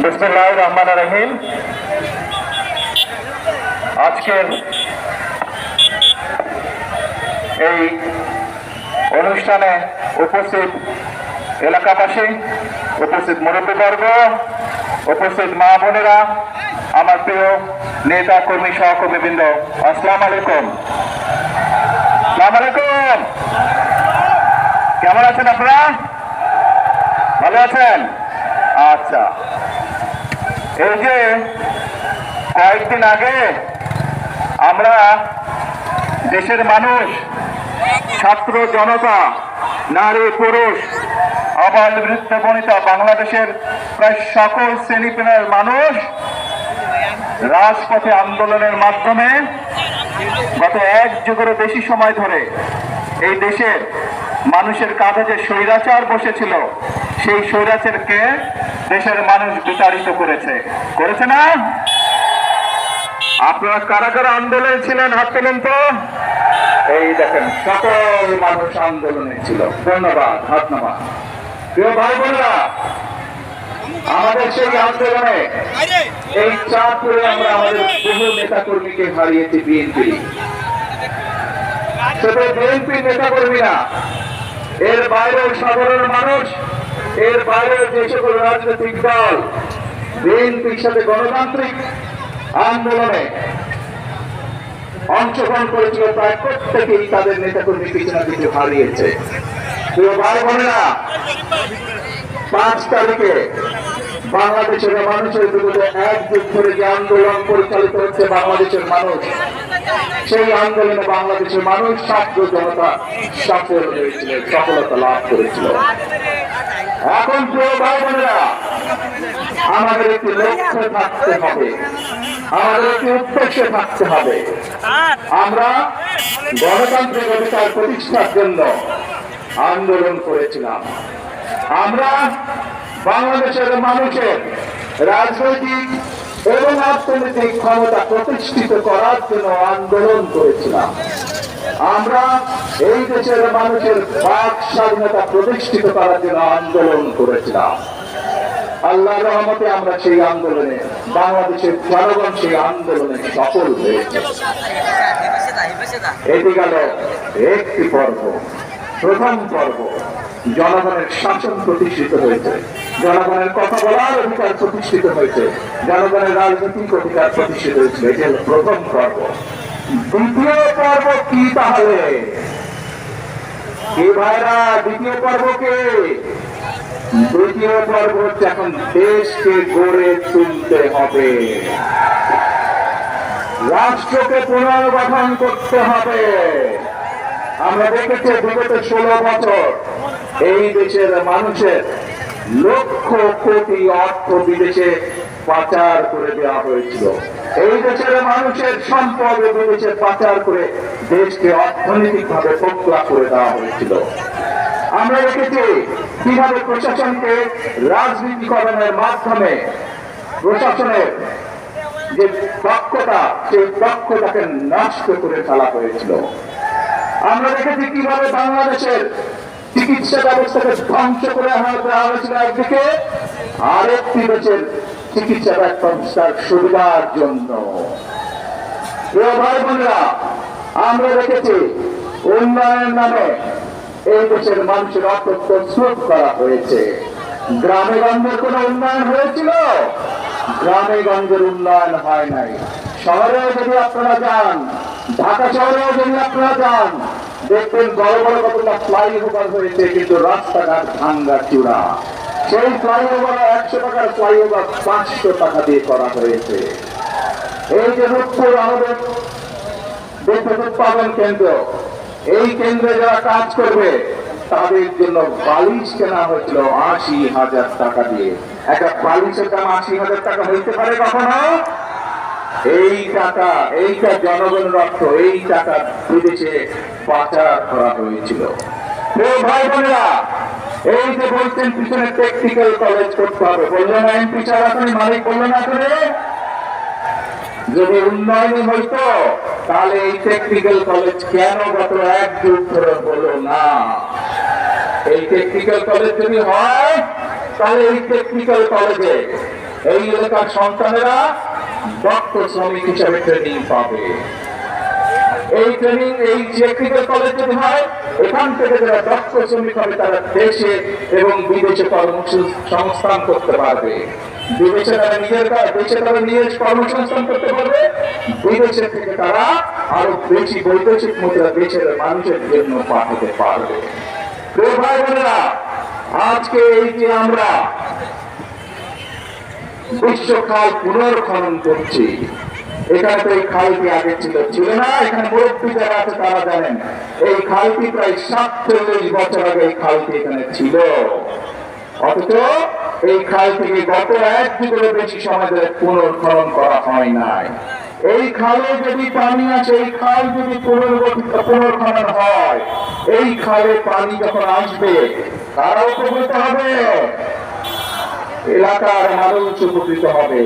বিসমিল্লাহির রহমানির রহিম। আজকের এই অনুষ্ঠানে উপস্থিত এলাকাবাসী, উপস্থিত মুরব্বীবর্গ, উপস্থিত মা বোনেরা, আমার প্রিয় নেতা কর্মী সহকর্মীবৃন্দ, আসসালামু আলাইকুম। আসসালামু আলাইকুম। কেমন আছেন আপনারা? ভালো আছেন? আচ্ছা, এই যে কয়েকদিন আগে আমরা দেশের মানুষ, ছাত্র জনতা, নারী পুরুষ, আবাল বৃদ্ধ বনিতা, বাংলাদেশের প্রায় সকল শ্রেণীপেশার মানুষ রাজপথে আন্দোলনের মাধ্যমে গত এক যুগেরও বেশি সময় ধরে এই দেশের মানুষের কাঁধে যে স্বৈরাচার বসেছিল, সেই স্বৈরাচারকে দেশের মানুষ বিতাড়িত করেছে না? আপনারা কারা কারা আন্দোলনে ছিলেন? হাত তোলেন তো। এই দেখেন, সকল মানুষ আন্দোলনে ছিল। ধন্যবাদ, হাত নামান। প্রিয় ভাই বোনেরা, আমাদের সেই আন্দোলনে এই চাঁদপুরে আমরা আমাদের বহু নেতা কর্মীকে হারিয়েছি। বিএনপি, শুধু বিএনপি নেতা কর্মী না, এর বাইরেও সাধারণ মানুষ, এর বাইরেও যে সকল রাজনৈতিক দল বিএনপির সাথে গণতান্ত্রিক আন্দোলনে অংশগ্রহণ করেছিল, প্রায় প্রত্যেকেই তাদের নেতাকর্মী কিছু না কিছু হারিয়েছে। প্রিয় ভাই বোনেরা, 5 তারিখে বাংলাদেশের মানুষের বিরুদ্ধে এক যুগ ধরে যে আন্দোলন পরিচালিত হচ্ছে বাংলাদেশের মানুষ, সেই আন্দোলনে বাংলাদেশের মানুষ, ছাত্র জনতা সফল হয়েছিল, সফলতা লাভ করেছিল। এখন প্রিয় ভাই বোনেরা, আমাদের একটি লক্ষ্য থাকতে হবে, আমাদের একটি উদ্দেশ্যে থাকতে হবে। আমরা গণতান্ত্রিক অধিকার প্রতিষ্ঠার জন্য আন্দোলন করেছিলাম। আমরা বাংলাদেশের মানুষের রাজনৈতিক এবং অর্থনৈতিক ক্ষমতা প্রতিষ্ঠিত করার জন্য আন্দোলন করেছিলাম। আমরা এই দেশের মানুষের বাক স্বাধীনতা প্রতিষ্ঠিত করার জন্য আন্দোলন করেছিলাম। আল্লাহর রহমতে আমরা সেই আন্দোলনে, বাংলাদেশের জনগণ সেই আন্দোলনে সফল হয়েছে। এটি গেল একটি পর্ব। প্রথম পর্ব, জনগণের শাসন প্রতিষ্ঠিত হয়েছে, জনগণের কথা বলার অধিকার প্রতিষ্ঠিত হয়েছে, জনগণের রাজনৈতিক অধিকার প্রতিষ্ঠিত হয়েছে। এটি হল প্রথম পর্ব। দ্বিতীয় পর্ব কি তাহলে? কি ভাইরা, দ্বিতীয় পর্বকে? দ্বিতীয় পর্ব হচ্ছে এখন দেশকে গড়ে তুলতে হবে, রাষ্ট্রকে পুনর্গঠন করতে হবে। আমরা দেখেছি বিগত 16 বছর এই দেশের মানুষের লক্ষ কোটি অর্থ বিদেশে পাচার করে দেওয়া হয়েছিল। এই দেশের মানুষের সম্পদ বিদেশে পাচার করে দেশকে অর্থনৈতিক ভাবে পোকলা করে দেওয়া হয়েছিল। আমরা দেখেছি কিভাবে প্রশাসনকে রাজনীতিকরণের মাধ্যমে প্রশাসনের যে দক্ষতা, সেই দক্ষতাকে নষ্ট করে ফেলা হয়েছিল। আমরা দেখেছি কিভাবে বাংলাদেশের চিকিৎসা ব্যবস্থাকে ধ্বংস করে দেওয়া হয়েছিল একদিকে, আরেকটি দেশের চিকিৎসা ব্যবস্থার সুবিধার জন্য। প্রিয় ভাই বোনেরা, আমরা দেখেছি উন্নয়নের নামে এই দেশের মানুষের অর্থ প্রস্তুত করা হয়েছে। গ্রামে গঞ্জের কোন উন্নয়ন হয়েছিল? গ্রামে গঞ্জের উন্নয়ন হয় নাই। শহরেও যদি আপনারা যান, ঢাকা শহরেও যদি আপনারা যান, দেখবেন বড় বড় কতটা ফ্লাইওভার হয়েছে, কিন্তু রাস্তাঘাট ভাঙ্গা চূড়া। সেই ফ্লাইওভার 100 টাকার ফ্লাইওভার 500 টাকা দিয়ে করা হয়েছে। এই যে রূপপুর আমাদের বিদ্যুৎ উৎপাদন কেন্দ্র, এই কেন্দ্রে যারা কাজ করবে তাদের জন্য বালিশ কেনা হয়েছিল 80,000 টাকা দিয়ে। একটা বালিশের দাম 80,000 টাকা হইতে পারে কখনো? এই টাকা, এইটা জনগণের অর্থ, এই টাকা বিদেশে পাচার করা হয়েছিল। ভাই বোনেরা, এই যে বলছেন পিছনে টেকনিক্যাল কলেজ করতে হবে, বললো না এমপি সাহেব, আপনি মালিক বললো না করে? যদি উন্নয়ন হইতো তাহলে এই টেকনিক্যাল কলেজ কেন গত 1 যুগ ধরে বললো না? এই টেকনিক্যাল কলেজ যদি হয়, তাহলে এই টেকনিক্যাল কলেজে এই এলাকার সন্তানেরা দক্ষ শ্রমিক হিসাবে ট্রেনিং পাবে। এই ট্রেনিং এই টেকনিক্যাল কলেজ যদি হয়, এখান থেকে যারা দক্ষ শ্রমিক হবে তারা দেশে এবং বিদেশে কর্মসংস্থান করতে পারবে। বিদেশে তারা দেশে তারা নিজের কর্মসংস্থান করতে পারবে, বিদেশে থেকে তারা আরো বেশি বৈদেশিক মুদ্রা দেশের মানুষের জন্য পাঠাতে পারবে। প্রিয় ভাই বোনেরা, আজকে এই যে আমরা বিশ্বখাল পুনর্খনন করছি, এখানে তো এই খালটি আগে ছিল না। এখানে মুরব্বী যারা আছে তারা জানেন, এই খালটি প্রায় ৪৭ বছর আগে এই খালটি এখানে ছিল। অথচ এই খাল থেকে গত ১ যুগের বেশি সময় ধরে পুনর্খনন করা হয় নাই। এই খালে যদি পানি আসে, এই খাল যদি পুনর্খনন হয়, এই খালে পানি যখন আসবে তারা উপকৃত হবে, এলাকার মানুষ উপকৃত হবে,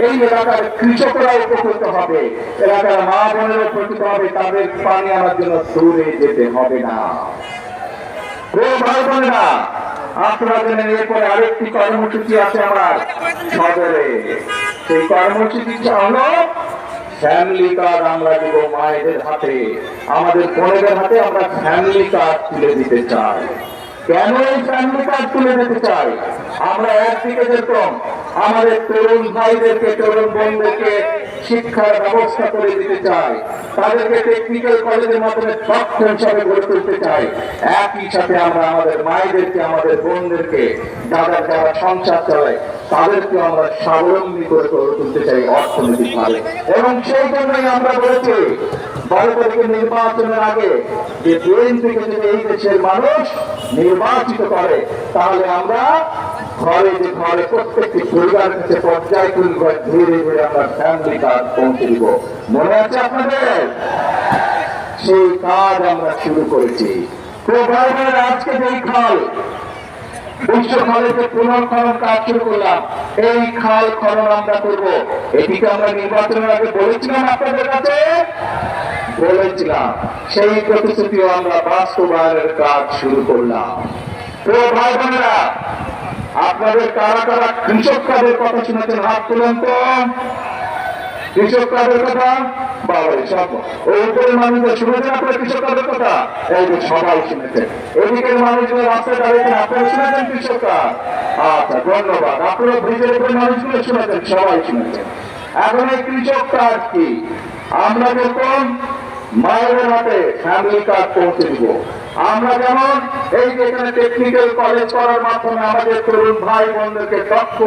এই এলাকার কৃষকরা উপকৃত হবে, এলাকার মা বোনেরা উপকৃত হবে। তাদের পানি আনার জন্য দূরে যেতে হবে না। ভাই বোনেরা, আপনারা জানেন এরপরে আরেকটি কর্মসূচি আছে আমার সদরে। সেই কর্মসূচিটা হলো ফ্যামিলি কার্ড আমরা দিব মায়েদের হাতে, আমাদের বোনেদের হাতে আমরা ফ্যামিলি কার্ড তুলে দিতে চাই। কেন এই ফ্যামিলি কার্ড তুলে দিতে চাই? আমরা একদিকে যেরকম আমাদের তরুণ ভাইদেরকে, তরুণ বোনদেরকে শিক্ষার ব্যবস্থা করে দিতে চাই, তাদেরকে টেকনিক্যাল কলেজের মাধ্যমে দক্ষ হিসাবে গড়ে তুলতে চাই, একই সাথে আমরা আমাদের মায়েদেরকে, আমাদের বোনদেরকে, যারা সংসার চালায় তাদেরকে আমরা স্বাবলম্বী করে গড়ে তুলতে চাই অর্থনৈতিকভাবে। এবং সেই জন্যই আমরা বলেছি 12 তারিখের নির্বাচনের আগে যে বিএনপিকে যদি এই দেশের মানুষ নির্বাচিত করে, তাহলে আমরা ঘরে প্রত্যেকটি পরিবারের কাছে পর্যায়ক্রমিক ধীরে ধীরে আমরা ফ্যামিলি কার্ড পৌঁছে দিব। মনে আছে আপনাদের? সেই কাজ আমরা শুরু করেছি। আজকে যেই খাল বিশ্ব খালের পুনর্খনন কাজ শুরু করলাম, এই খাল খনন আমরা করব। এটিকে আমরা নির্বাচনের আগে বলেছিলাম আপনাদের কাছে, বলেছিলাম। সেই প্রতিশ্রুতিও আমরা বাস্তবায়নের কাজ শুরু করলাম। প্রিয় ভাই বোনেরা, আপনাদের কারা কারা কৃষক কার্ডের কথা শুনেছেন? হাত তুলেন তো। কৃষক কার্ডের কথা বাবা সব ওই উপরের মানুষরা শুনেছেন আপনারা কৃষক কার্ডের কথা? এই যে সবাই শুনেছেন। এদিকের মানুষগুলো রাস্তায় দাঁড়িয়েছেন, আপনারা শুনেছেন কৃষক কার্ড? আচ্ছা, ধন্যবাদ। আপনারা ব্রিজের উপরে মানুষগুলো শুনেছেন, সবাই শুনেছেন। এখন এই কৃষক কার্ড কি? আমরা যখন মায়ের হাতে ফ্যামিলি কার্ড পৌঁছে দিব, আমরা যেমন এই যে এখানে টেকনিক্যাল কলেজ করার মাধ্যমে আমাদের তরুণ ভাই বোনদেরকে দক্ষ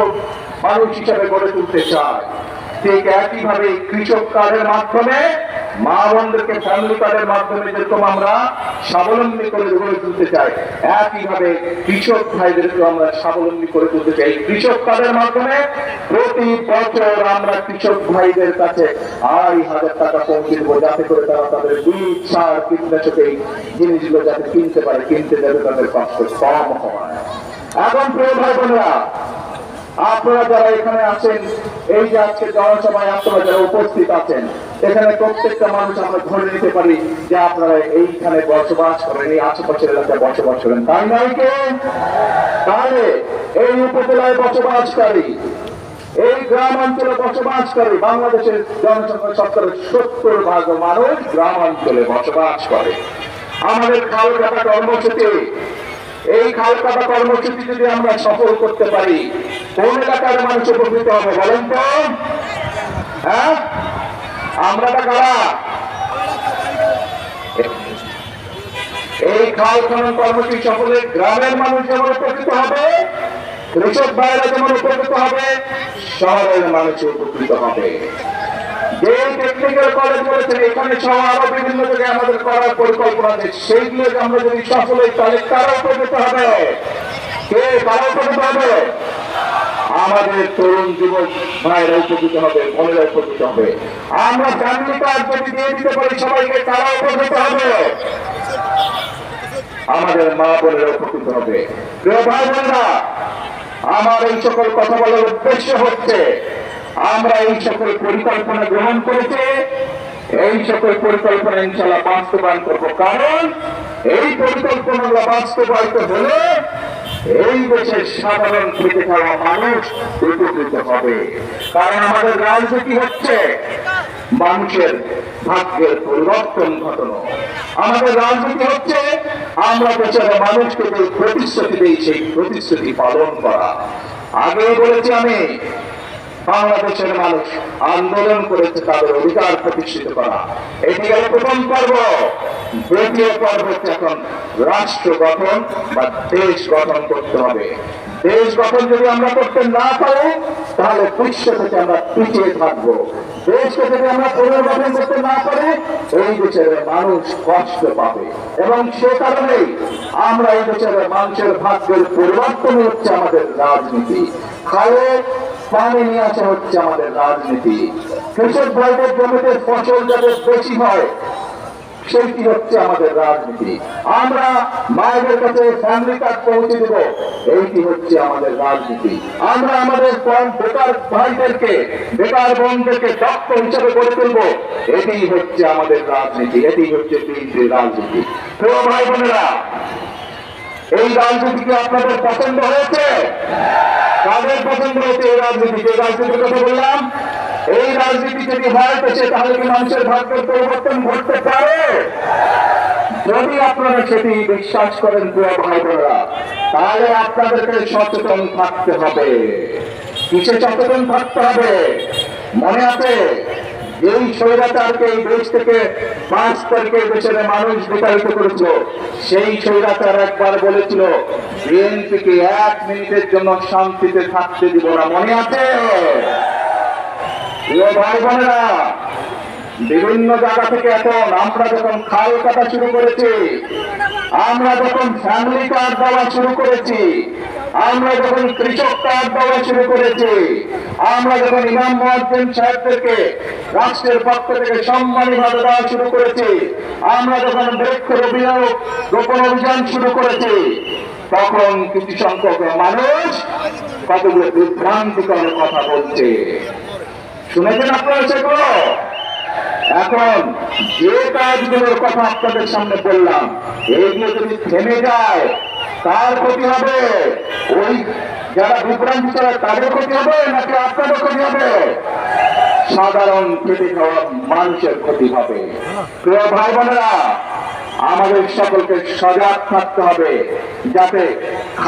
মানুষ হিসাবে গড়ে তুলতে চাই, ঠিক একইভাবে কৃষক কার্ডের মাধ্যমে মা বোনদেরকে ফ্যামিলি কার্ডের মাধ্যমে যেরকম আমরা স্বাবলম্বী করে গড়ে তুলতে চাই, একইভাবে কৃষক ভাইদেরকে আমরা স্বাবলম্বী করে তুলতে চাই। কৃষক কার্ডের মাধ্যমে প্রতি বছর আমরা কৃষক ভাইদের কাছে 2,500 টাকা পৌঁছে দেবো, যাতে করে তারা তাদের বীজ, সার, কীটনাশক এই জিনিসগুলো যাতে কিনতে পারে, কিনতে যাবে তাদের কষ্ট কম হয়। এখন প্রিয় ভাই বোনেরা, আপনারা যারা এখানে আছেন, এই যে আজকে জনসভায় আপনারা যারা উপস্থিত আছেন, এখানে প্রত্যেকটা মানুষ আমরা ধরে নিতে পারি যে আপনারা এইখানে বসবাস করেন, এই আশেপাশের এলাকায় বসবাস করেন, তাই নয় কি? তাহলে এই উপজেলায় বসবাসকারী, এই গ্রামাঞ্চলে বসবাসকারী বাংলাদেশের জনসংখ্যা 70% মানুষ গ্রামাঞ্চলে বসবাস করে। আমাদের খাল কাটা কর্মসূচি, এই খাল কাটা কর্মসূচি যদি আমরা সফল করতে পারি, কোন এলাকার মানুষ উপকৃত হবে বলেন তো? হ্যাঁ, আমরা কারা? এই খাল খনন কর্মসূচি সফলে গ্রামের মানুষ যেমন উপকৃত হবে, কৃষক ভাইরা যেমন উপকৃত হবে, শহরের মানুষ উপকৃত হবে। যে টেকনিক্যাল কলেজ বলেছেন, এখানে সহ আরো বিভিন্ন জায়গায় আমাদের করার পরিকল্পনা আছে, সেইগুলো আমরা যদি সফল হই তাহলে কারা উপকৃত হবে? কে কারা উপকৃত হবে? আমাদের তরুণ যুবক ভাইরা উপকৃত হবে, বোনেরা উপকৃত হবে। আমরা ফ্যামিলি কার্ড যদি দিয়ে দিতে পারি সবাইকে, কারা উপকৃত হবে? আমাদের মা বোনেরা উপকৃত হবে। প্রিয় ভাই বোনেরা, আমার এই সকল কথা বলার উদ্দেশ্য হচ্ছে, আমরা এই সকল পরিকল্পনা গ্রহণ করেছি, এই সকল পরিকল্পনা ইনশাআল্লাহ বাস্তবায়ন করবো। কারণ এই পরিকল্পনাগুলো বাস্তবায়িত হলে এই দেশের সাধারণ খেটে খাওয়া মানুষ উপকৃত হবে। কারণ আমাদের রাজনীতি হচ্ছে মানুষের ভাগ্যের পরিবর্তন ঘটানো। আমাদের রাজনীতি হচ্ছে আমরা দেশের মানুষকে যে প্রতিশ্রুতি দিই সেই প্রতিশ্রুতি পালন করা। আগেও বলেছি আমি, বাংলাদেশের মানুষ আন্দোলন করেছে তাদের অধিকার প্রতিষ্ঠিত করা। এটি গেল প্রথম পর্ব। দ্বিতীয় পর্ব হচ্ছে এখন রাষ্ট্র গঠন বা দেশ গঠন করতে হবে। দেশ গঠন যদি আমরা করতে না পারি তাহলে বিশ্ব থেকে আমরা পিছিয়ে থাকবো। দেশকে যদি আমরা পুনর্গঠন করতে না পারি এই দেশের মানুষ কষ্ট পাবে, এবং সে কারণেই আমরা এই দেশের মানুষের ভাগ্যের পরিবর্তন হচ্ছে আমাদের রাজনীতি। খালে পানি নিয়ে আসা হচ্ছে আমাদের রাজনীতি। কৃষক ভাইদের জমিতে ফসল যাতে বেশি হয় সেইটি হচ্ছে আমাদের রাজনীতি। আমরা মায়েদের কাছে ফ্যামিলি কার্ড পৌঁছে দেব, এইটি হচ্ছে আমাদের রাজনীতি। আমরা আমাদের বেকার ভাইদেরকে, বেকার বোনদেরকে দক্ষ হিসাবে গড়ে তুলব, এটি হচ্ছে আমাদের রাজনীতি। এটি হচ্ছে বিএনপির রাজনীতি। প্রিয় ভাই বোনেরা, এই রাজনীতি কি আপনাদের পছন্দ হয়েছে? কাদের পছন্দ হয়েছে এই রাজনীতি? যে রাজনীতির কথা বললাম, এই রাজনীতি যদি হয় তাহলে কি মানুষের ভাগ্যের পরিবর্তন ঘটতে পারে? যদি আপনারা সেটি বিশ্বাস করেন প্রিয় ভাই বোনেরা, তাহলে আপনাদেরকে সচেতন থাকতে হবে। কিসে সচেতন থাকতে হবে? মনে আছে এই স্বৈরাচারকে এই দেশ থেকে 5 তারিখে দেশের মানুষ বিতাড়িত করেছিল। সেই স্বৈরাচার একবার বলেছিল বিএনপিকে 1 মিনিটের জন্য শান্তিতে থাকতে দিব না। মনে আছে? প্রিয় ভাই বোনেরা, বিভিন্ন জায়গা থেকে এখন আমরা যখন খাল কাটা শুরু করেছি, আমরা যখন ফ্যামিলি কার্ড দেওয়া শুরু করেছি, আমরা যখন কৃষক কার্ড দেওয়া শুরু করেছি, আমরা যখন ইমাম মুয়াজ্জিন সাহেবদেরকে রাষ্ট্রের পক্ষ থেকে সম্মানীভাবে দেওয়া শুরু করেছি, আমরা যখন বৃক্ষরোপণ অভিযান শুরু করেছি, তখন কিছু সংখ্যক মানুষ কতগুলো বিভ্রান্তিকর কথা বলছে। শুনেছেন আপনারা সেগুলো? এখন যে কাজগুলোর কথা আপনাদের সামনে বললাম, এইগুলো যদি থেমে যায় তার ক্ষতি হবে? ওই যারা বিভ্রান্তি করে তাদের ক্ষতি হবে নাকি আপনাদের ক্ষতি হবে? সাধারণ খেটে খাওয়া মানুষের ক্ষতি হবে। প্রিয় ভাই বোনেরা, আমাদের সকলকে সজাগ থাকতে হবে যাতে